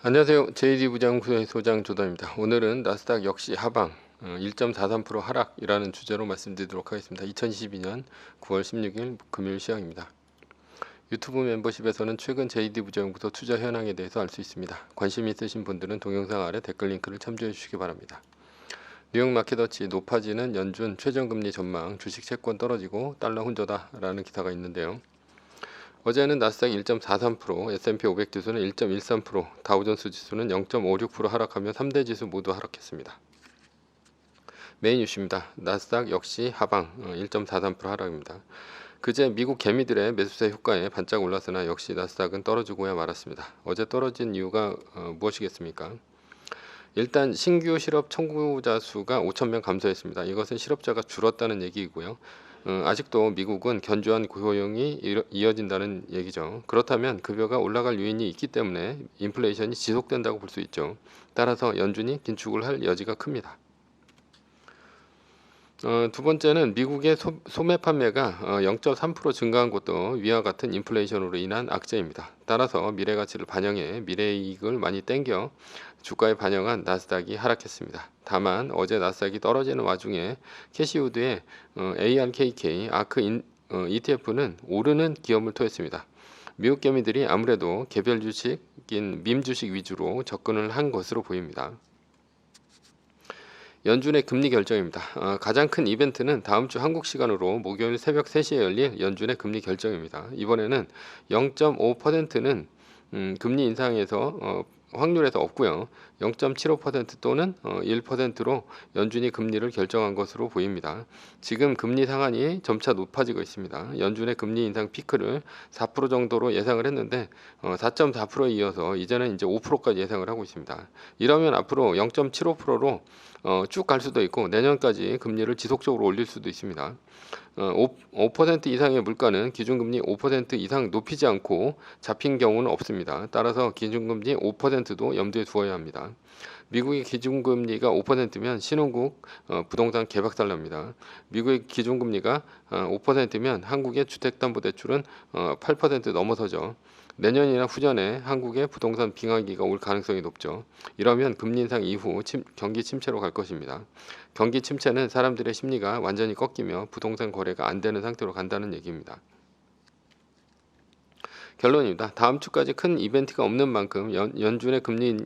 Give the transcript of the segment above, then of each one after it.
안녕하세요. JD 부장부의 소장 조담입니다. 오늘은 나스닥 역시 하방 1.43% 하락이라는 주제로 말씀드리도록 하겠습니다. 2022년 9월 16일 금요일 시황입니다. 유튜브 멤버십에서는 최근 JD 부장부도 투자 현황에 대해서 알 수 있습니다. 관심 있으신 분들은 동영상 아래 댓글 링크를 참조해 주시기 바랍니다. 뉴욕 마켓워치 높아지는 연준 최저금리 전망, 주식 채권 떨어지고 달러 혼조다라는 기사가 있는데요. 어제는 나스닥 1.43%, S&P 500 지수는 1.13%, 다우존스 지수는 0.56% 하락하며 3대 지수 모두 하락했습니다. 메인 이슈입니다. 나스닥 역시 하방 1.43% 하락입니다. 그제 미국 개미들의 매수세 효과에 반짝 올랐으나 역시 나스닥은 떨어지고야 말았습니다. 어제 떨어진 이유가 무엇이겠습니까? 일단 신규 실업 청구자 수가 5,000명 감소했습니다. 이것은 실업자가 줄었다는 얘기이고요. 아직도 미국은 견조한 고용이 이어진다는 얘기죠. 그렇다면 급여가 올라갈 요인이 있기 때문에 인플레이션이 지속된다고 볼 수 있죠. 따라서 연준이 긴축을 할 여지가 큽니다. 두 번째는 미국의 소매 판매가 0.3% 증가한 것도 위와 같은 인플레이션으로 인한 악재입니다. 따라서 미래 가치를 반영해 미래 이익을 많이 땡겨 주가에 반영한 나스닥이 하락했습니다. 다만 어제 나스닥이 떨어지는 와중에 캐시우드의 ARKK 아크 ETF는 오르는 기업을 토했습니다. 미국 개미들이 아무래도 개별 주식인 밈 주식 위주로 접근을 한 것으로 보입니다. 연준의 금리 결정입니다. 가장 큰 이벤트는 다음 주 한국 시간으로 목요일 새벽 3시에 열릴 연준의 금리 결정입니다. 이번에는 0.5%는 금리 인상에서 확률에서 없고요. 0.75% 또는 1%로 연준이 금리를 결정한 것으로 보입니다. 지금 금리 상한이 점차 높아지고 있습니다. 연준의 금리 인상 피크를 4% 정도로 예상을 했는데 4.4%에 이어서 이제는 이제 5%까지 예상을 하고 있습니다. 이러면 앞으로 0.75%로 쭉 갈 수도 있고 내년까지 금리를 지속적으로 올릴 수도 있습니다. 5% 이상의 물가는 기준금리 5% 이상 높이지 않고 잡힌 경우는 없습니다. 따라서 기준금리 5%도 염두에 두어야 합니다. 미국의 기준금리가 5%면 신혼국 부동산 개박살납니다. 미국의 기준금리가 5%면 한국의 주택담보대출은 8% 넘어서죠. 내년이나 후년에 한국의 부동산 빙하기가 올 가능성이 높죠. 이러면 금리 인상 이후 경기 침체로 갈 것입니다. 경기 침체는 사람들의 심리가 완전히 꺾이며 부동산 거래가 안 되는 상태로 간다는 얘기입니다. 결론입니다. 다음 주까지 큰 이벤트가 없는 만큼 연준의 금리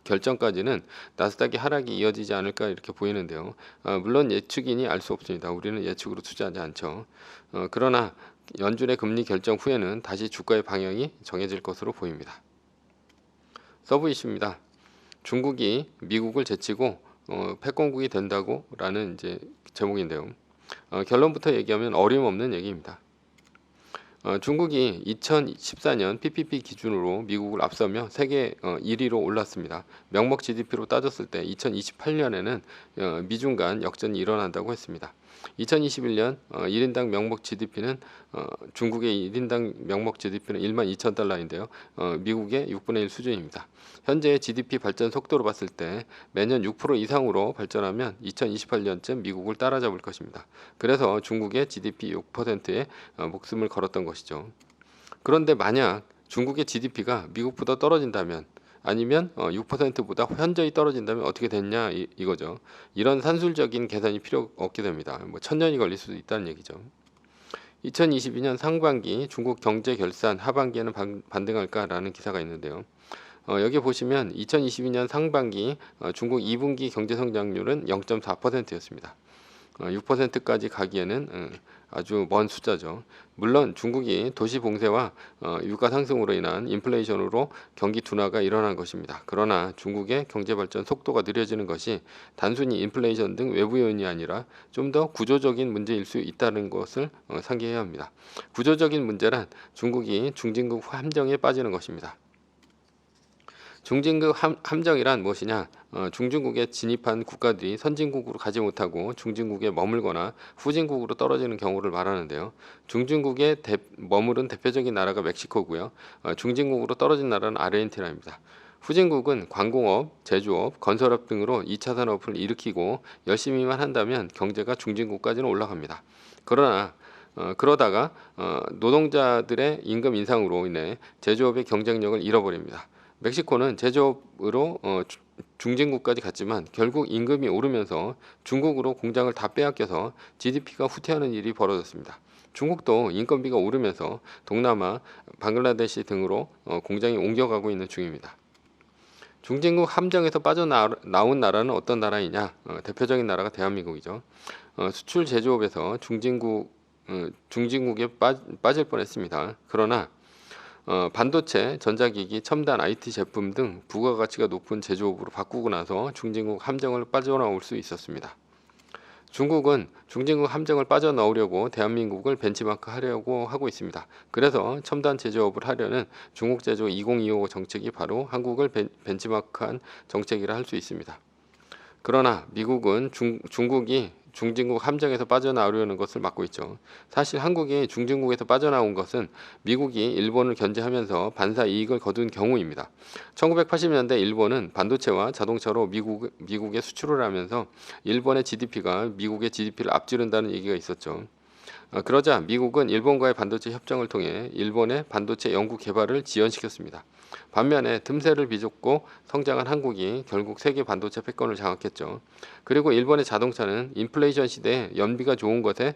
결정까지는 나스닥의 하락이 이어지지 않을까 이렇게 보이는데요. 물론 예측이니 알 수 없습니다. 우리는 예측으로 투자하지 않죠. 그러나 연준의 금리 결정 후에는 다시 주가의 방향이 정해질 것으로 보입니다. 서브 이슈입니다. 중국이 미국을 제치고 패권국이 된다고라는 이제 제목인데요. 결론부터 얘기하면 어림없는 얘기입니다. 중국이 2014년 PPP 기준으로 미국을 앞서며 세계 1위로 올랐습니다. 명목 GDP로 따졌을 때 2028년에는 미중 간 역전이 일어난다고 했습니다. 2021년 1인당 명목 GDP는 중국의 1인당 명목 GDP는 12,000달러인데요. 미국의 6분의 1 수준입니다. 현재의 GDP 발전 속도로 봤을 때 매년 6% 이상으로 발전하면 2028년쯤 미국을 따라잡을 것입니다. 그래서 중국의 GDP 6%에 목숨을 걸었던 것이죠. 그런데 만약 중국의 GDP가 미국보다 떨어진다면 아니면 6%보다 현저히 떨어진다면 어떻게 됐냐 이거죠. 이런 산술적인 계산이 필요 없게 됩니다. 뭐 1000년이 걸릴 수도 있다는 얘기죠. 2022년 상반기 중국 경제 결산 하반기에는 반등할까라는 기사가 있는데요. 여기 보시면 2022년 상반기 중국 2분기 경제 성장률은 0.4%였습니다. 6%까지 가기에는 아주 먼 숫자죠. 물론 중국이 도시 봉쇄와 유가 상승으로 인한 인플레이션으로 경기 둔화가 일어난 것입니다. 그러나 중국의 경제 발전 속도가 느려지는 것이 단순히 인플레이션 등 외부 요인이 아니라 좀 더 구조적인 문제일 수 있다는 것을 상기해야 합니다. 구조적인 문제란 중국이 중진국 함정에 빠지는 것입니다. 중진국 함정이란 무엇이냐? 중진국에 진입한 국가들이 선진국으로 가지 못하고 중진국에 머물거나 후진국으로 떨어지는 경우를 말하는데요. 중진국에 머무른 대표적인 나라가 멕시코고요. 중진국으로 떨어진 나라는 아르헨티나입니다. 후진국은 관공업, 제조업, 건설업 등으로 2차 산업을 일으키고 열심히만 한다면 경제가 중진국까지는 올라갑니다. 그러다가 노동자들의 임금 인상으로 인해 제조업의 경쟁력을 잃어버립니다. 멕시코는 제조업으로 중진국까지 갔지만 결국 임금이 오르면서 중국으로 공장을 다 빼앗겨서 GDP가 후퇴하는 일이 벌어졌습니다. 중국도 인건비가 오르면서 동남아, 방글라데시 등으로 공장이 옮겨가고 있는 중입니다. 중진국 함정에서 빠져나온 나라는 어떤 나라이냐? 대표적인 나라가 대한민국이죠. 수출 제조업에서 중진국에 빠질 뻔했습니다. 그러나 반도체, 전자기기, 첨단 IT 제품 등 부가가치가 높은 제조업으로 바꾸고 나서 중진국 함정을 빠져나올 수 있었습니다. 중국은 중진국 함정을 빠져나오려고 대한민국을 벤치마크 하려고 하고 있습니다. 그래서 첨단 제조업을 하려는 중국 제조 2025 정책이 바로 한국을 벤치마크한 정책이라 할 수 있습니다. 그러나 미국은 중국이 중진국 함정에서 빠져나오려는 것을 막고 있죠. 사실 한국이 중진국에서 빠져나온 것은 미국이 일본을 견제하면서 반사 이익을 거둔 경우입니다. 1980년대 일본은 반도체와 자동차로 미국에 수출을 하면서 일본의 GDP가 미국의 GDP를 앞지른다는 얘기가 있었죠. 그러자 미국은 일본과의 반도체 협정을 통해 일본의 반도체 연구 개발을 지연시켰습니다. 반면에 틈새를 비좁고 성장한 한국이 결국 세계 반도체 패권을 장악했죠. 그리고 일본의 자동차는 인플레이션 시대에 연비가 좋은 것에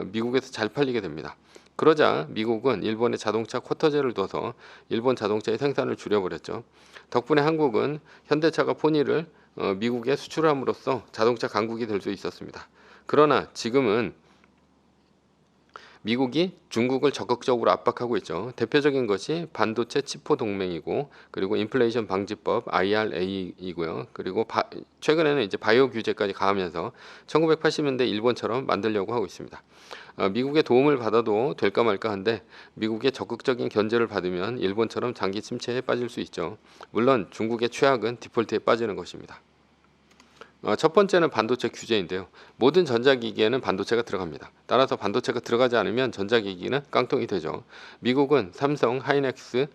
미국에서 잘 팔리게 됩니다. 그러자 미국은 일본의 자동차 쿼터제를 둬서 일본 자동차의 생산을 줄여버렸죠. 덕분에 한국은 현대차가 포니를 미국에 수출함으로써 자동차 강국이 될 수 있었습니다. 그러나 지금은 미국이 중국을 적극적으로 압박하고 있죠. 대표적인 것이 반도체 치포 동맹이고, 그리고 인플레이션 방지법 IRA이고요. 그리고 최근에는 이제 바이오 규제까지 가하면서 1980년대 일본처럼 만들려고 하고 있습니다. 미국의 도움을 받아도 될까 말까 한데 미국의 적극적인 견제를 받으면 일본처럼 장기 침체에 빠질 수 있죠. 물론 중국의 최악은 디폴트에 빠지는 것입니다. 첫 번째는 반도체 규제인데요. 모든 전자기기에는 반도체가 들어갑니다. 따라서 반도체가 들어가지 않으면 전자기기는 깡통이 되죠. 미국은 삼성, 하이닉스,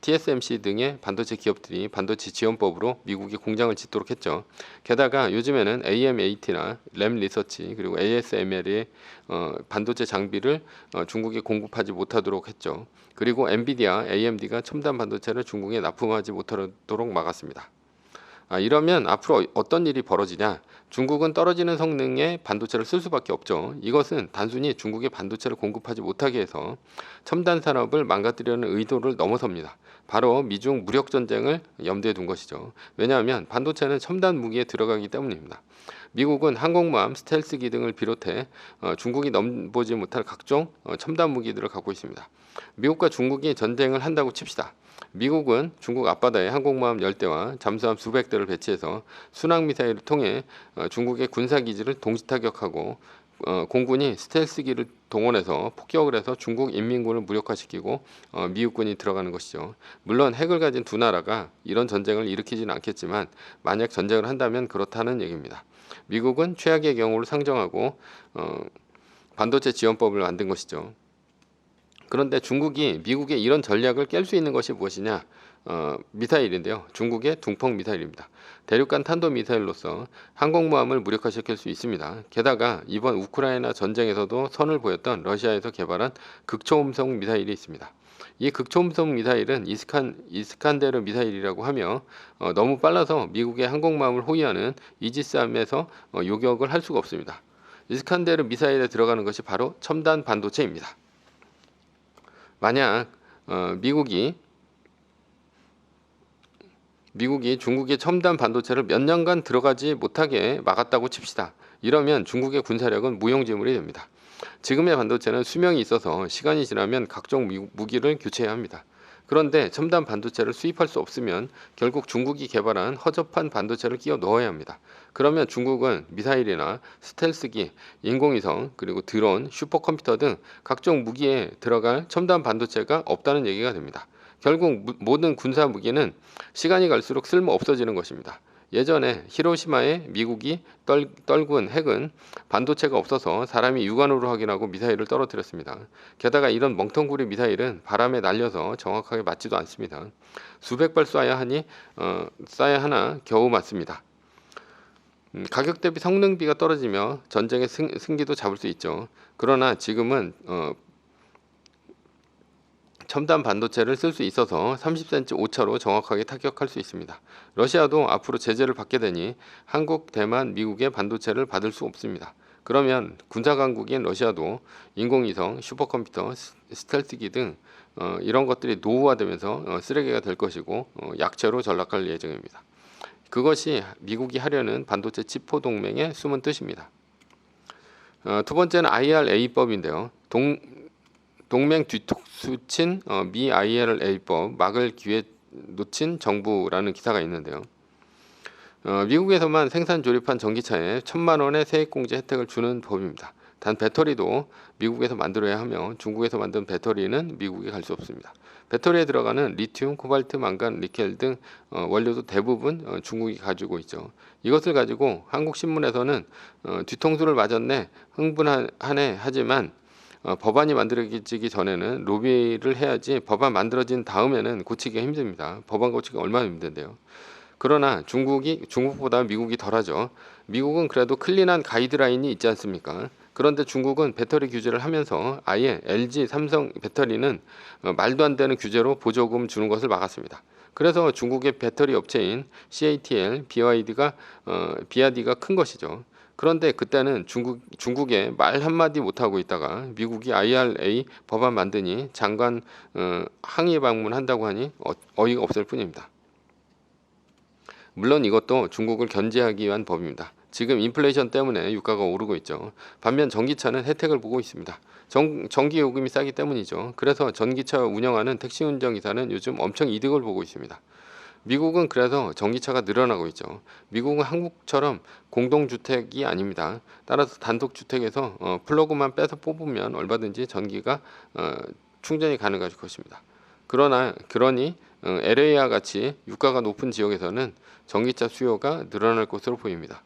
TSMC 등의 반도체 기업들이 반도체 지원법으로 미국이 공장을 짓도록 했죠. 게다가 요즘에는 AMAT나 램 리서치 그리고 ASML의 반도체 장비를 중국에 공급하지 못하도록 했죠. 그리고 엔비디아, AMD가 첨단 반도체를 중국에 납품하지 못하도록 막았습니다. 이러면 앞으로 어떤 일이 벌어지냐? 중국은 떨어지는 성능의 반도체를 쓸 수밖에 없죠. 이것은 단순히 중국의 반도체를 공급하지 못하게 해서 첨단 산업을 망가뜨리려는 의도를 넘어섭니다. 바로 미중 무력 전쟁을 염두에 둔 것이죠. 왜냐하면 반도체는 첨단 무기에 들어가기 때문입니다. 미국은 항공모함, 스텔스기 등을 비롯해 중국이 넘보지 못할 각종 첨단 무기들을 갖고 있습니다. 미국과 중국이 전쟁을 한다고 칩시다. 미국은 중국 앞바다에 항공모함 10대와 잠수함 수백 대를 배치해서 순항미사일을 통해 중국의 군사기지를 동시타격하고 공군이 스텔스기를 동원해서 폭격을 해서 중국 인민군을 무력화시키고 미국군이 들어가는 것이죠. 물론 핵을 가진 두 나라가 이런 전쟁을 일으키지는 않겠지만 만약 전쟁을 한다면 그렇다는 얘기입니다. 미국은 최악의 경우를 상정하고 반도체 지원법을 만든 것이죠. 그런데 중국이 미국의 이런 전략을 깰 수 있는 것이 무엇이냐? 미사일인데요. 중국의 둥펑 미사일입니다. 대륙간 탄도 미사일로서 항공모함을 무력화시킬 수 있습니다. 게다가 이번 우크라이나 전쟁에서도 선을 보였던 러시아에서 개발한 극초음속 미사일이 있습니다. 이 극초음속 미사일은 이스칸데르 미사일이라고 하며 너무 빨라서 미국의 항공모함을 호위하는 이지스함에서 요격을 할 수가 없습니다. 이스칸데르 미사일에 들어가는 것이 바로 첨단 반도체입니다. 만약 미국이 중국의 첨단 반도체를 몇 년간 들어가지 못하게 막았다고 칩시다. 이러면 중국의 군사력은 무용지물이 됩니다. 지금의 반도체는 수명이 있어서 시간이 지나면 각종 무기를 교체해야 합니다. 그런데 첨단 반도체를 수입할 수 없으면 결국 중국이 개발한 허접한 반도체를 끼워 넣어야 합니다. 그러면 중국은 미사일이나 스텔스기, 인공위성, 그리고 드론, 슈퍼컴퓨터 등 각종 무기에 들어갈 첨단 반도체가 없다는 얘기가 됩니다. 결국 모든 군사 무기는 시간이 갈수록 쓸모 없어지는 것입니다. 예전에 히로시마에 미국이 떨군 핵은 반도체가 없어서 사람이 육안으로 확인하고 미사일을 떨어뜨렸습니다. 게다가 이런 멍텅구리 미사일은 바람에 날려서 정확하게 맞지도 않습니다. 수백 발 쏴야 하나 겨우 맞습니다. 가격 대비 성능비가 떨어지며 전쟁의 승기도 잡을 수 있죠. 그러나 지금은 첨단 반도체를 쓸 수 있어서 30cm 오차로 정확하게 타격할 수 있습니다. 러시아도 앞으로 제재를 받게 되니 한국, 대만, 미국의 반도체를 받을 수 없습니다. 그러면 군사강국인 러시아도 인공위성, 슈퍼컴퓨터, 스텔스기 등 이런 것들이 노후화되면서 쓰레기가 될 것이고 약체로 전락할 예정입니다. 그것이 미국이 하려는 반도체 치포 동맹의 숨은 뜻입니다. 두 번째는 IRA법인데요. 동맹 뒤통수친 미 IRA법 막을 기회 놓친 정부라는 기사가 있는데요. 미국에서만 생산 조립한 전기차에 1,000만 원의 세액공제 혜택을 주는 법입니다. 단 배터리도 미국에서 만들어야 하며 중국에서 만든 배터리는 미국에 갈 수 없습니다. 배터리에 들어가는 리튬, 코발트, 망간, 니켈 등 원료도 대부분 중국이 가지고 있죠. 이것을 가지고 한국 신문에서는 뒤통수를 맞았네, 흥분하네 하지만 법안이 만들어지기 전에는 로비를 해야지 법안 만들어진 다음에는 고치기가 힘듭니다. 법안 고치기가 얼마나 힘든데요. 그러나 중국보다 미국이 덜하죠. 미국은 그래도 클린한 가이드라인이 있지 않습니까? 그런데 중국은 배터리 규제를 하면서 아예 LG, 삼성 배터리는 말도 안 되는 규제로 보조금 주는 것을 막았습니다. 그래서 중국의 배터리 업체인 CATL, BYD가 큰 것이죠. 그런데 그때는 중국에 말 한마디 못하고 있다가 미국이 IRA 법안 만드니 장관 항의 방문한다고 하니 어이가 없을 뿐입니다. 물론 이것도 중국을 견제하기 위한 법입니다. 지금 인플레이션 때문에 유가가 오르고 있죠. 반면 전기차는 혜택을 보고 있습니다. 전기 요금이 싸기 때문이죠. 그래서 전기차 운영하는 택시 운전기사는 요즘 엄청 이득을 보고 있습니다. 미국은 그래서 전기차가 늘어나고 있죠. 미국은 한국처럼 공동주택이 아닙니다. 따라서 단독주택에서 플러그만 빼서 뽑으면 얼마든지 전기가 충전이 가능할 것입니다. 그러니 LA와 같이 유가가 높은 지역에서는 전기차 수요가 늘어날 것으로 보입니다.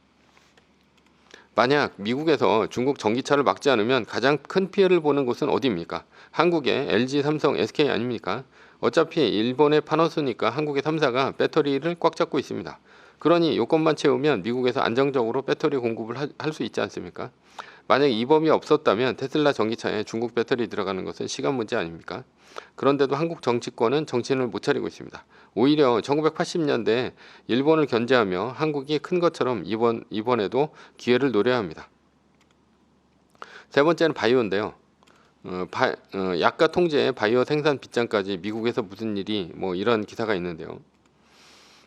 만약 미국에서 중국 전기차를 막지 않으면 가장 큰 피해를 보는 곳은 어디입니까? 한국의 LG, 삼성, SK 아닙니까? 어차피 일본의 파나소닉과 한국의 3사가 배터리를 꽉 잡고 있습니다. 그러니 요건만 채우면 미국에서 안정적으로 배터리 공급을 할 수 있지 않습니까? 만약 이 법이 없었다면 테슬라 전기차에 중국 배터리 들어가는 것은 시간 문제 아닙니까? 그런데도 한국 정치권은 정신을 못 차리고 있습니다. 오히려 1980년대 일본을 견제하며 한국이 큰 것처럼 이번에도 기회를 노려야 합니다. 세 번째는 바이오인데요. 약가 통제에 바이오 생산 빗장까지 미국에서 무슨 일이 이런 기사가 있는데요.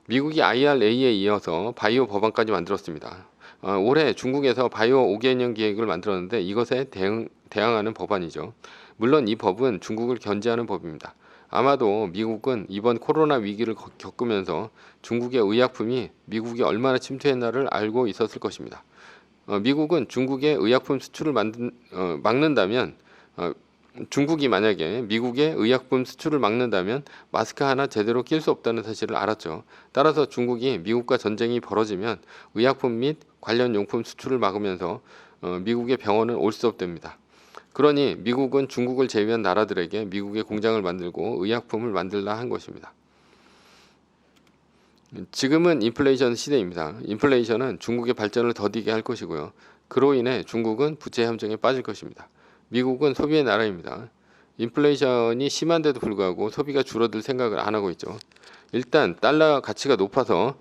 미국이 IRA에 이어서 바이오 법안까지 만들었습니다. 올해 중국에서 바이오 5개년 계획을 만들었는데 이것에 대항하는 법안이죠. 물론 이 법은 중국을 견제하는 법입니다. 아마도 미국은 이번 코로나 위기를 겪으면서 중국의 의약품이 미국이 얼마나 침투했나를 알고 있었을 것입니다. 미국은 중국의 의약품 수출을 막는다면 중국이 만약에 미국의 의약품 수출을 막는다면 마스크 하나 제대로 낄 수 없다는 사실을 알았죠. 따라서 중국이 미국과 전쟁이 벌어지면 의약품 및 관련 용품 수출을 막으면서 미국의 병원은 올 수 없답니다. 그러니 미국은 중국을 제외한 나라들에게 미국의 공장을 만들고 의약품을 만들라 한 것입니다. 지금은 인플레이션 시대입니다. 인플레이션은 중국의 발전을 더디게 할 것이고요. 그로 인해 중국은 부채 함정에 빠질 것입니다. 미국은 소비의 나라입니다. 인플레이션이 심한데도 불구하고 소비가 줄어들 생각을 안 하고 있죠. 일단 달러 가치가 높아서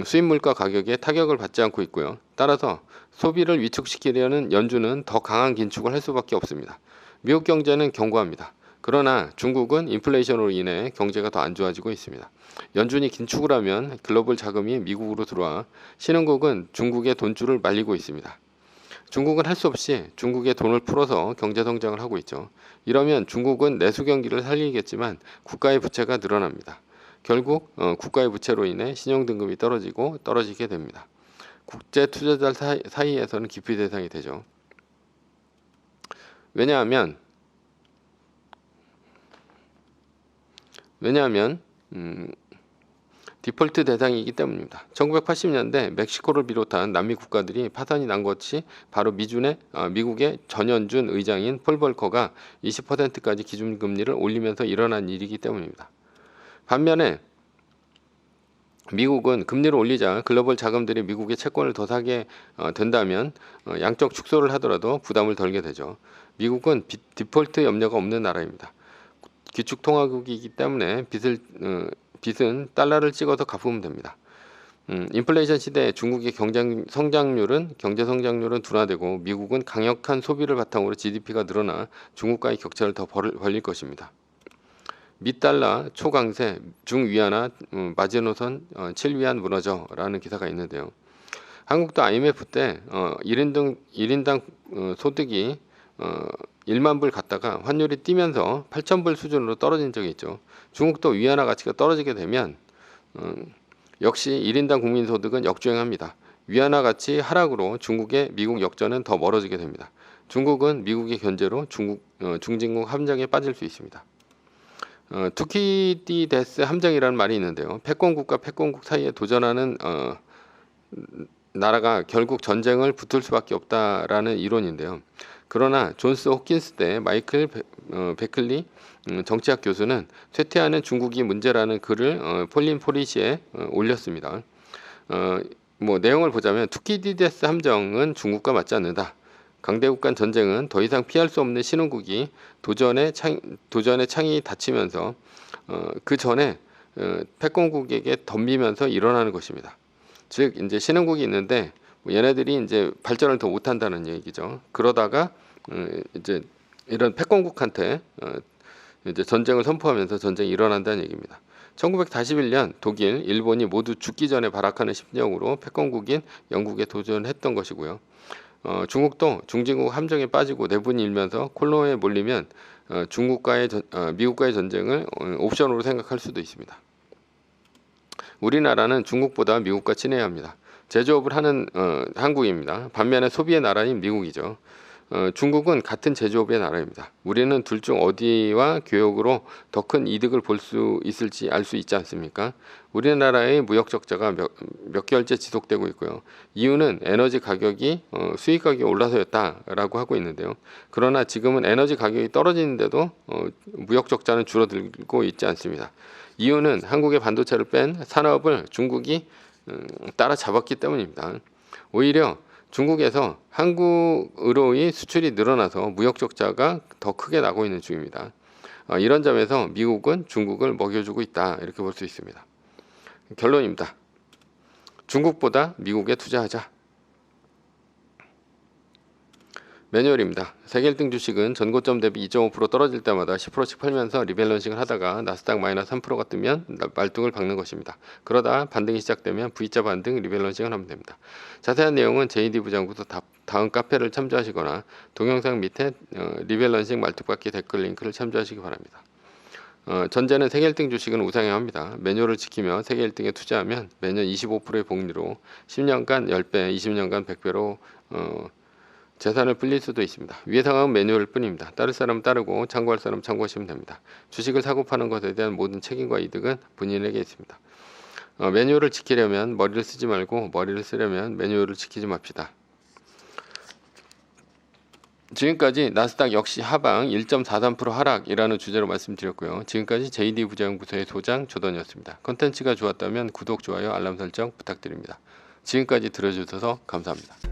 수입 물가 가격에 타격을 받지 않고 있고요. 따라서 소비를 위축시키려는 연준은 더 강한 긴축을 할 수밖에 없습니다. 미국 경제는 견고합니다. 그러나 중국은 인플레이션으로 인해 경제가 더 안 좋아지고 있습니다. 연준이 긴축을 하면 글로벌 자금이 미국으로 들어와 신흥국은 중국의 돈줄을 말리고 있습니다. 중국은 할 수 없이 중국의 돈을 풀어서 경제 성장을 하고 있죠. 이러면 중국은 내수 경기를 살리겠지만 국가의 부채가 늘어납니다. 결국 국가의 부채로 인해 신용등급이 떨어지게 됩니다. 국제 투자자 사이에서는 기피 대상이 되죠. 왜냐하면 디폴트 대상이기 때문입니다. 1980년대 멕시코를 비롯한 남미 국가들이 파산이 난 것이 바로 미국의 전현준 의장인 폴 벌커가 20%까지 기준금리를 올리면서 일어난 일이기 때문입니다. 반면에 미국은 금리를 올리자 글로벌 자금들이 미국의 채권을 더 사게 된다면 양적 축소를 하더라도 부담을 덜게 되죠. 미국은 디폴트 염려가 없는 나라입니다. 기축통화국이기 때문에 빚은 달러를 찍어서 갚으면 됩니다. 인플레이션 시대에 중국의 경제 성장률은 둔화되고 미국은 강력한 소비를 바탕으로 GDP가 늘어나 중국과의 격차를 더 벌릴 것입니다. 미달러 초강세 중위안화 마지노선 7위안 무너져라는 기사가 있는데요. 한국도 IMF 때 1인당 소득이 1만 불 갔다가 환율이 뛰면서 8,000불 수준으로 떨어진 적이 있죠. 중국도 위안화 가치가 떨어지게 되면 역시 1인당 국민소득은 역주행합니다. 위안화 가치 하락으로 중국의 미국 역전은 더 멀어지게 됩니다. 중국은 미국의 견제로 중진국 함정에 빠질 수 있습니다. 투키디데스 함정이라는 말이 있는데요. 패권국과 패권국 사이에 도전하는 나라가 결국 전쟁을 붙을 수밖에 없다라는 이론인데요. 그러나 존스 호킨스 때 마이클 베클리 정치학 교수는 쇠퇴하는 중국이 문제라는 글을 폴린 포리시에 올렸습니다. 내용을 보자면 투키디데스 함정은 중국과 맞지 않는다. 강대국 간 전쟁은 더 이상 피할 수 없는 신흥국이 도전의 창이 닫히면서 그 전에 패권국에게 덤비면서 일어나는 것입니다. 즉 이제 신흥국이 있는데 얘네들이 이제 발전을 더 못한다는 얘기죠. 그러다가 이제 이런 패권국한테 이제 전쟁을 선포하면서 전쟁이 일어난다는 얘기입니다. 1941년 독일, 일본이 모두 죽기 전에 발악하는 심정으로 패권국인 영국에 도전했던 것이고요. 중국도 중진국 함정에 빠지고 내분이 일면서 콜로에 몰리면 미국과의 전쟁을 옵션으로 생각할 수도 있습니다. 우리나라는 중국보다 미국과 친해야 합니다. 제조업을 하는 한국입니다. 반면에 소비의 나라인 미국이죠. 중국은 같은 제조업의 나라입니다. 우리는 둘 중 어디와 교역으로 더 큰 이득을 볼 수 있을지 알 수 있지 않습니까? 우리나라의 무역 적자가 몇 개월째 지속되고 있고요. 이유는 에너지 가격이 수입 가격이 올라서였다라고 하고 있는데요. 그러나 지금은 에너지 가격이 떨어지는데도 무역 적자는 줄어들고 있지 않습니다. 이유는 한국의 반도체를 뺀 산업을 중국이 따라잡았기 때문입니다. 오히려 중국에서 한국으로의 수출이 늘어나서 무역 적자가 더 크게 나고 있는 중입니다. 이런 점에서 미국은 중국을 먹여주고 있다 이렇게 볼 수 있습니다. 결론입니다. 중국보다 미국에 투자하자. 매뉴얼입니다. 세계 1등 주식은 전고점 대비 2.5% 떨어질 때마다 10%씩 팔면서 리밸런싱을 하다가 나스닥 마이너스 3%가 뜨면 말뚝을 박는 것입니다. 그러다 반등이 시작되면 V자 반등 리밸런싱을 하면 됩니다. 자세한 내용은 JD 부장부터 다음 카페를 참조하시거나 동영상 밑에 리밸런싱 말뚝박기 댓글 링크를 참조하시기 바랍니다. 전제는 세계 1등 주식은 우상향 합니다. 매뉴얼을 지키며 세계 1등에 투자하면 매년 25%의 복리로 10년간 10배, 20년간 100배로 재산을 불릴 수도 있습니다. 위의 상황은 매뉴얼일 뿐입니다. 따를 사람은 따르고 참고할 사람은 참고하시면 됩니다. 주식을 사고 파는 것에 대한 모든 책임과 이득은 본인에게 있습니다. 매뉴얼을 지키려면 머리를 쓰지 말고 머리를 쓰려면 매뉴얼을 지키지 맙시다. 지금까지 나스닥 역시 하방 1.43% 하락이라는 주제로 말씀드렸고요. 지금까지 JD 부장연구소의 소장 조던이었습니다. 컨텐츠가 좋았다면 구독, 좋아요, 알람 설정 부탁드립니다. 지금까지 들어주셔서 감사합니다.